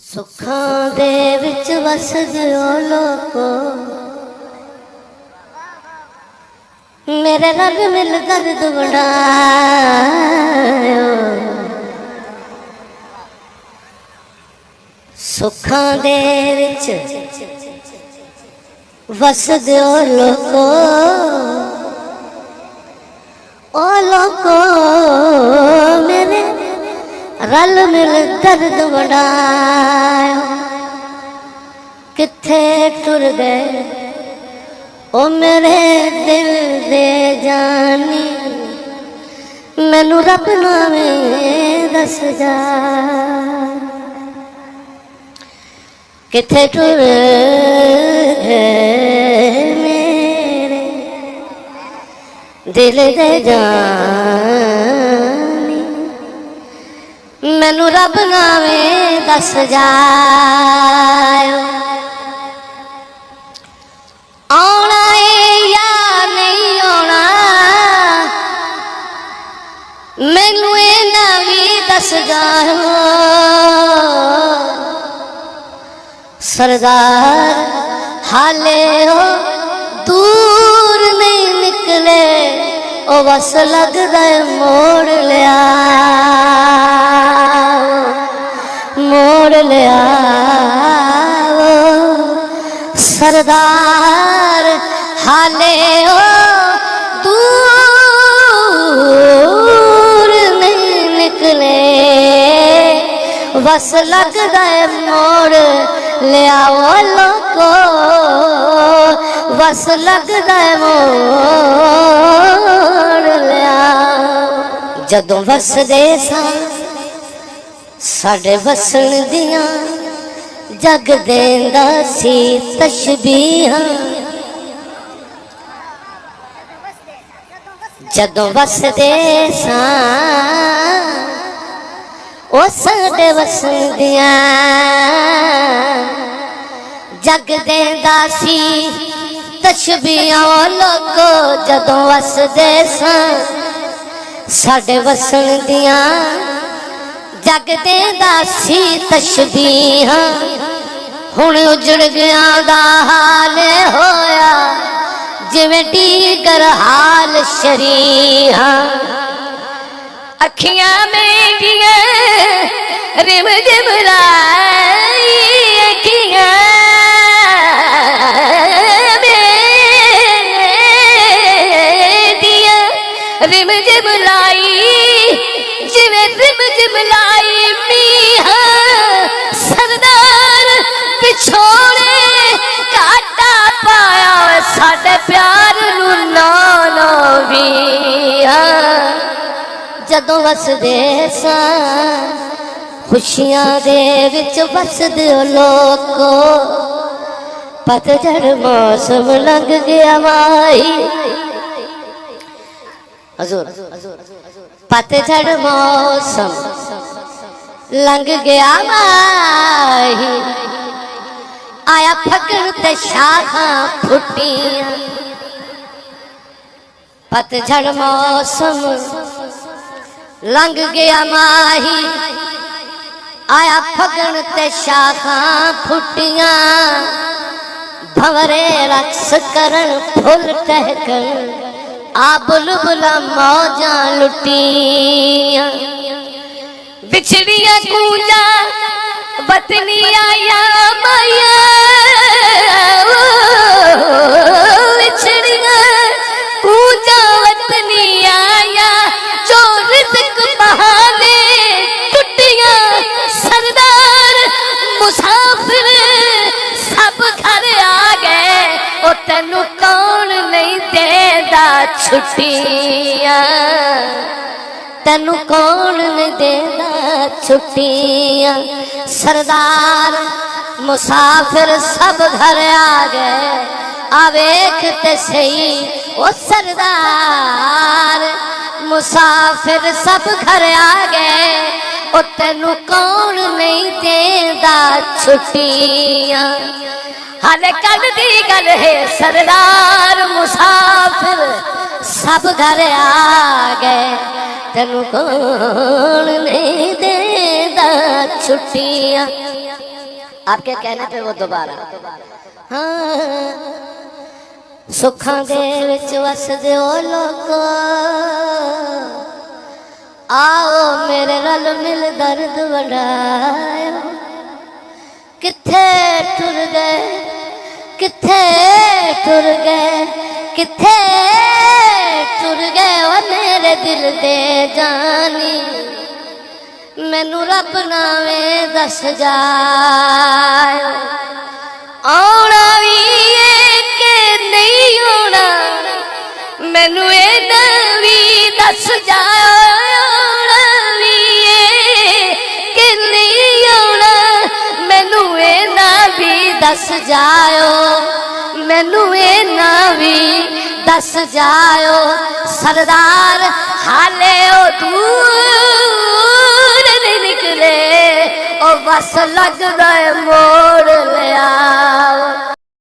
सुखां दे विच वसदे ओ लोको मेरे रग मिल दर्द वंडायो। सुखां दे विच वसदे ओ लोको मेरे रल मिल दर्द वंडायो। किथे टुर गए ओ मेरे दिल दे जानी, मैनू रब नावे दस जा। किथे टुर गए मेरे दिल दे जानी, मैनू रब नावे दस जायो। आना है या नहीं आना, मैनू इना भी दस जाओ। सरदार हाले हो दूर नहीं निकले, ओ बस लगदा मोड़ लिया, मोड़ लिया। सरदार हाले हो दूर नहीं निकले, बस लगदा मोड़ लिया। वो लोको बस लगदा मोड़ लिया। जदों वसदे सा साडे वसन दियां जग देंदा सी तशबीहां। जदों वसदे सा ओ साडे वसन दियां जग देंदा सी तशबीहां। ओ लोको जदों वसदे सा साडे वसन दियां जग देंदा सी तशबीहां। हुण उजड़ गया दा हाल होया जिवें टीगर हाल शरीहा। अखियां मेरियां रिम जिम लाई, अखियां मेरियां रिम जिम लाई, जिवें रिम जिम लाई मीहा। सरदार पिछोड़े काटा पाया साडे प्यार नू नाना भी। जदों वसदे सा खुशियां दे विच वसदे ओ लोको, पतझड़ मौसम लंघ गया माई। हजूर पतझड़ मौसम लंघ गया माही, आया फगण ते शाखां फुटियां। पतझड़ मौसम लंघ गया माही, आया फगण ते शाखां फुटियां। भंवरे रक्स करन फुल टहकन, आ बुलबुला मौजां लुटियां। बिछड़ियां कूंजा वतनी आया माया, बिछड़ियां कूंजा वतनी आया, जो रिज़्क़ बहाने टुटियां। सरदार मुसाफिर सब घर आ गए, ओ तेनू कौन नहीं देंदा छुट्टियां, तेनू कौन नहीं देंदा छुट्टियां। सरदार मुसाफिर सब घर आ गए, आ वेख ते सही ओ सरदार मुसाफिर सब घर आ गए, ओ तेनू कौन नहीं देंदा छुट्टियां। हाले कल दी गल है सरदार मुसाफिर सब घर आ गए, तेनू कौन नहीं देंदा छुट्टियां। आपके कहने पे वो दोबारा हाँ सुखा दे विच वसदे ओ लोगो आओ मेरे रल मिल दर्द वंडायो किथे टुर गए किथे टुर गए किथे टुर गए ओ मेरे दिल दे जानी मैनू रब नावे दस जाए आना भी के नहीं आना मैनू भी दस जाओ भी के नहीं आना मैनू भी दस जाओ मैनू भी दस जाओ सरदार हाले ओ दूर नहीं निकले ओ बस लग गए मोड़